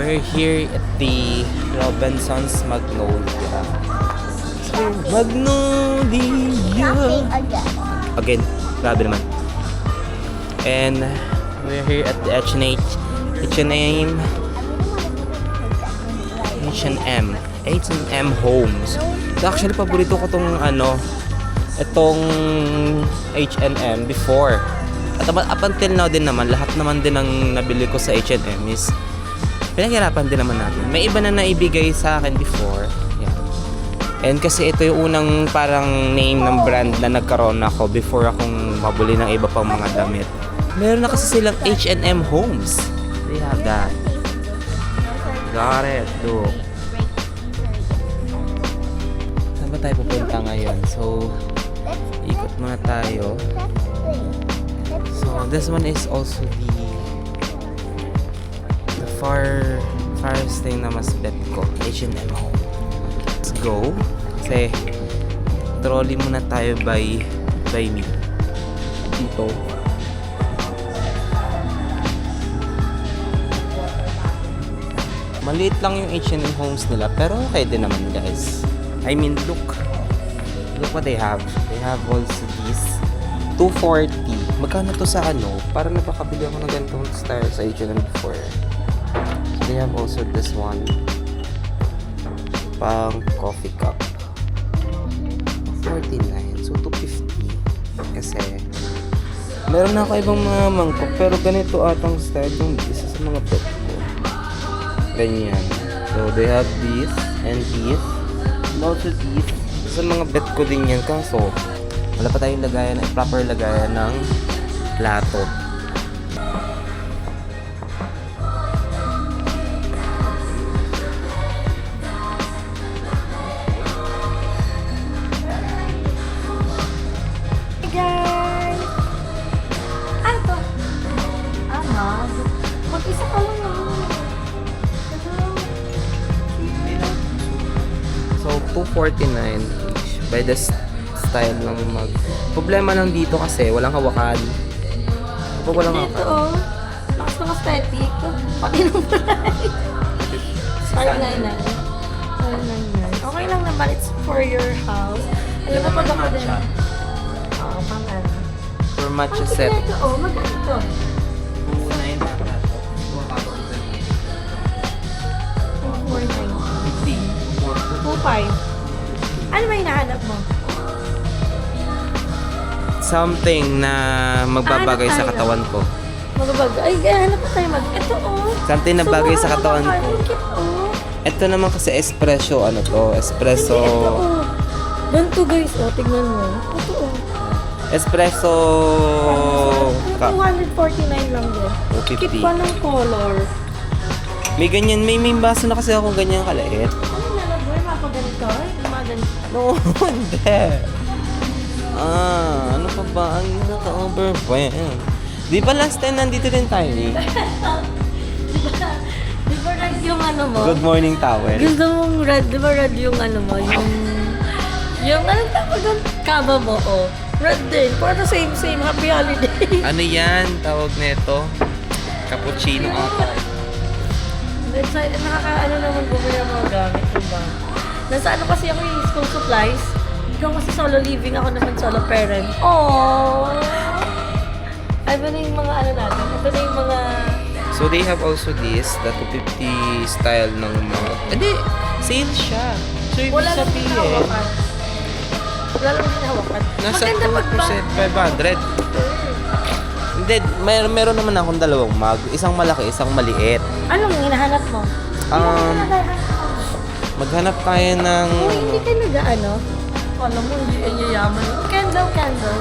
We're here at the Robinson's Magnolia. Magnolia! Again, grabe naman. And we're here at the H&M Homes. So actually, paborito ko tong itong H&M before. At up until now din naman, lahat naman din ng nabili ko sa H&M is pinaghirapan din naman natin. May iba na naibigay sa akin before. Yan. And kasi ito yung unang parang name ng brand na nagkaroon ako before akong mabuli ng iba pang mga damit. Meron na kasi silang H&M Homes. They have that. Got it. Look. Saan ba tayo pupunta ngayon? So, ikot muna tayo. So, this one is also the farthest thing na mas bet ko, H&M Home. Let's go. Kasi trolley muna tayo by me. Dito. Maliit lang yung H&M Homes nila, pero okay din naman, guys. I mean, look what they have. They have also this 240. Magkano to sa Para napakabili ako ng ganitong style sa H&M before. They have also this one pang coffee cup 49, so 250 kasi meron na ako ibang mga mangkok pero ganito atang style yung isa sa mga pet ko, ganyan. So they have this and this and also this sa mga bet ko din yan, kaso wala pa tayong lagayan, proper lagayan ng plato. So, 249 each by the style ng mag. Problema lang dito kasi walang hawakan. Kapag walang hawakan. Ito, lakas ng aesthetic. Pati nung price. 599. Okay lang naman. It's for your house. Alam mo pag ako din. Oo, pang ano. For matcha set. Oo, maganda. 2.5. Ano ba hinahanap mo? Something na magbabagay sa katawan ko. Magbabagay? Ay, hanap pa tayo ito Something na bagay sa katawan ko. Ito naman kasi espresso, espresso. Ganito guys, tignan mo. Ito Espresso cup. 249 lang din. 250. Keep pa ng color. May ganyan, may baso na kasi ako ganyan kalait. Mapaganito? Mapaganito? No, hindi. Ano pa ba ang naka-overwhelm? Di ba last time nandito din tayo eh? Di ba red yung mo? Good morning towel. Gusto mong red, di ba red yung mo? Yung anong tawag doon? Kaba mo, Red din. Para same, happy holiday. Ano yan? Tawag nito? Cappuccino ata. Excited, naman bumili ng mga gamit, diba? Nasa kasi ako yung school supplies. Ikaw kasi solo living, ako naman solo parent. Aww! Ay ba na yung mga natin? Ito na yung mga... So they have also this, the 250 style ng mga... Hindi, sale siya. So, ibig Wala lang sabihin, hinahawakan. Wala lang hinahawakan. nasa Maganda pag 2%, 500. Hindi, meron naman akong dalawang mug. Isang malaki, isang maliit. Anong hinahanap mo? Maghanap tayo ng... Hindi ka nag-ano? Alam mo, hindi yan yayaman. Candle.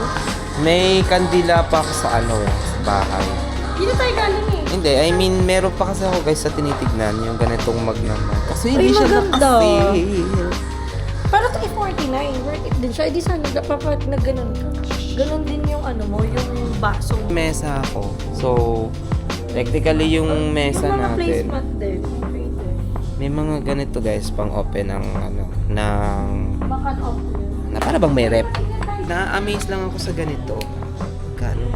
May kandila pa ako sa sa bahay. Dito tayo galing eh. Hindi, I mean, meron pa kasi ako guys sa tinitignan yung ganitong mug naman. Kasi hindi Ay, siya maganda. naka-sale. Pero ito $49. Worth it din siya. Hindi sana dapat na ganun ka. Ganun din yung yung baso. Mesa ako. So, technically yung mesa Yung mga natin. placemat din. Pwede. May mga ganito guys pang open ng ng Baka off yun. na para bang may rep. Na-amaze lang ako sa ganito. Kano?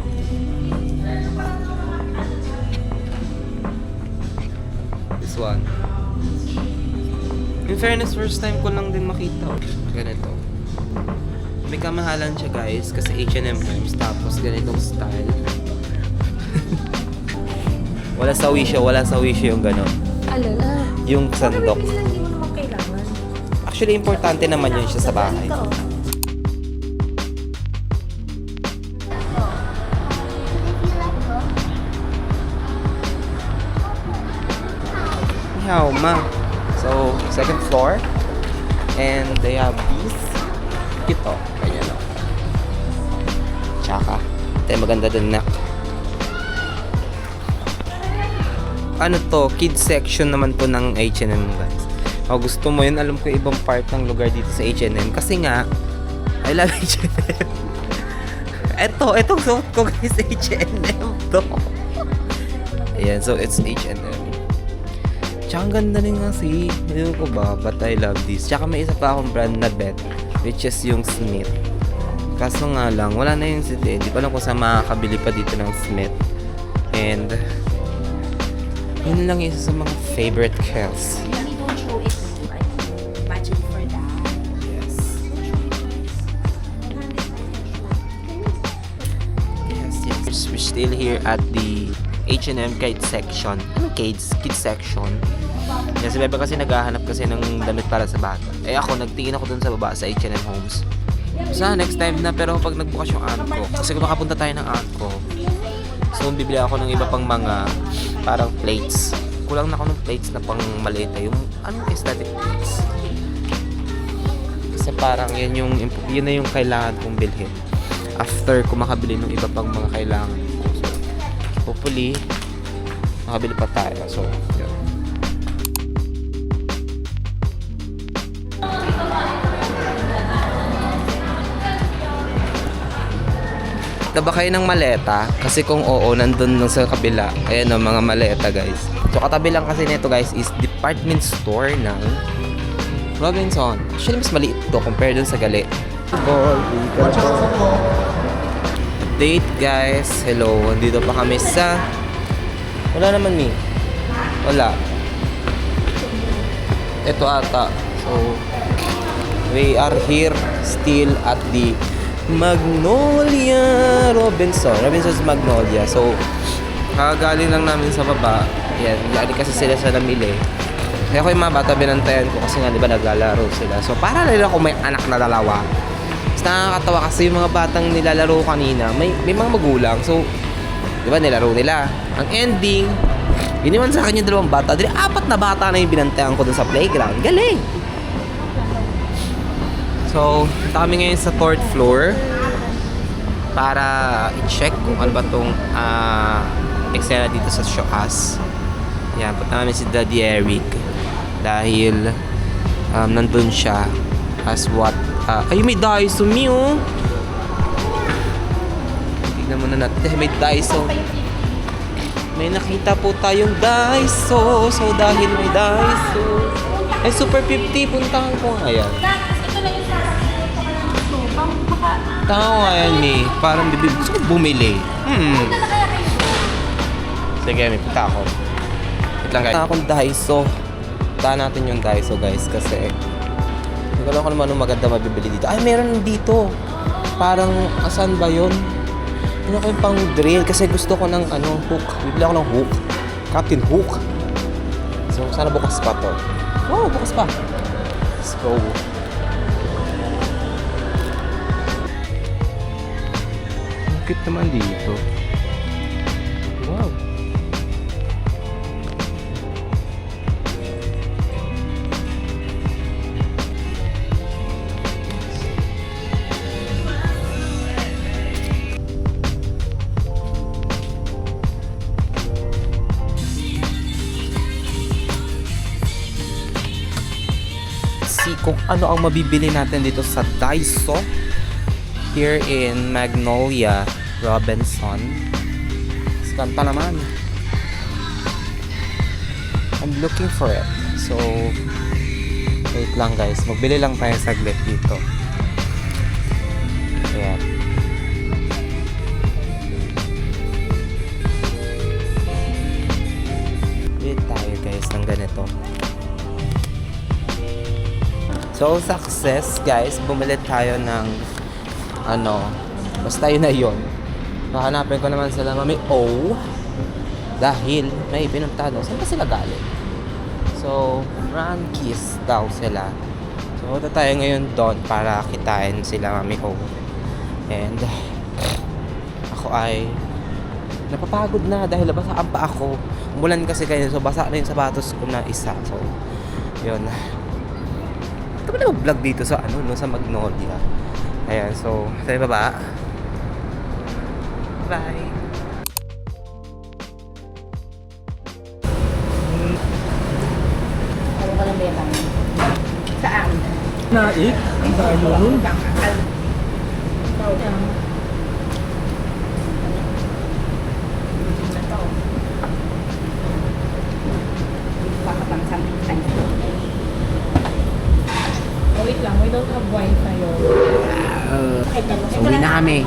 This one. In fairness, first time ko lang din makita. Ganito. May kamahalan siya guys kasi H&M Times tapos ganitong style. wala sa wisyo yung gano'n. Alala. Yung sandok. Pero hindi mo naman kailangan. Actually, importante naman yun siya sa bahay. Ito. Meow, ma. So, second floor. And they have these. Ito. Ganyan o. Tsaka. Ito maganda din na. Ano to? Kids section naman po ng H&M guys. O gusto mo yun, alam ko ibang part ng lugar dito sa H&M. Kasi nga, I love H&M. Itong suot ko guys, H&M to. Ayan, so it's H&M. Tsaka ang ganda rin kasi. Hindi ko ba, but I love this. Tsaka may isa pa akong brand na bet, which is yung Smith. Kaso nga lang, wala na yung Smith eh. Di ko alam kung saan makakabili pa dito ng Smith. And, yun lang isa sa mga favorite kills. Mommy, don't show it. I'm matching for that. Yes. Yes. We're still here at the H&M kids section. Anong kids? Kids section. Yes, si Bebe kasi naghahanap kasi ng damit para sa bata. Eh ako, nagtingin ako dun sa baba sa H&M Homes. Sa next time na, pero pag nagbukas yung aunt ko, kasi kung makapunta tayo ng aunt ko, so bibili ako ng iba pang mga parang plates. Kulang na ako ng plates na pang maliit. Yung anong aesthetic plates. Kasi parang yun na yung kailangan kong bilhin. After ko makabili ng iba pang mga kailangan ko. So, hopefully, makabili pa tayo. So, yun. Taba kayo ng maleta? Kasi kung oo, nandun lang sa kabila. Ayan o, mga maleta guys. So katabi lang kasi nito guys is department store ng Robinson. Actually, mas maliit to compare dun sa gali. Update guys. Hello, andito pa kami sa... Wala naman ni. Wala. Ito ata. So, we are here still at the Magnolia Robinson's Magnolia. So, kakagaling lang namin sa baba. Yan, lagi kasi sila sa namili. Kaya ko yung mga bata binantayan ko kasi nga di ba naglalaro sila. So, para lang ako may anak na dalawa. Mas nakakatawa kasi yung mga batang nilalaro kanina, may mga magulang. So, di ba nilaro nila. Ang ending, iniwan sa akin yung dalawang bata. Dili, 4 na bata na yung binantayan ko dun sa playground. Galing! So, punta kami ngayon sa 4th floor para i-check kung ano ba itong eksena dito sa Showcase. Yan, punta namin si Daddy Eric dahil nandun siya as what ay, may Daiso me oh! Tignan muna natin dahil may Daiso. May nakita po tayong Daiso. So, dahil may Daiso ay Super 50, puntahan ko nga yan. Tao nga yan eh. Parang bibig gusto ko bumili. Sige, may punta ako. Wait lang guys. Punta akong Daiso. Punta natin yung Daiso guys kasi hindi ko lang kung ano maganda mabibili dito. Ay, meron dito. Parang, asan ba yun? Ano ko yung pang drill kasi gusto ko ng hook. Bibili ako ng hook. Captain Hook. So, sana bukas pa to. Oh, bukas pa. So, go. Ang cute naman dito. Wow. See kung ano ang mabibili natin dito sa Daiso here in Magnolia, Robinson. Kanta naman. I'm looking for it. So, wait lang guys. Magbili lang tayo saglit dito. Ayan. Bili tayo guys ng ganito. So, success guys. Bumili tayo ng basta yun na yun. Hahanapin ko naman sila Mami O dahil may pinunta daw. Saan ba sila galing? So, Rankies daw sila. So, punta tayo ngayon doon para kitain sila Mami O. And ako ay napapagod na dahil basaan pa ako. Umulan kasi kayo. So, basa na yung sapatos ko na isa. So, yun. Ito ba na mag-vlog dito sa sa Magnolia? Ayan, so, sa baba. Bye! Ano ka lang betang? Saan? Naik, tayo. Wait lang, we don't have wifi yun. So, uwi na kami.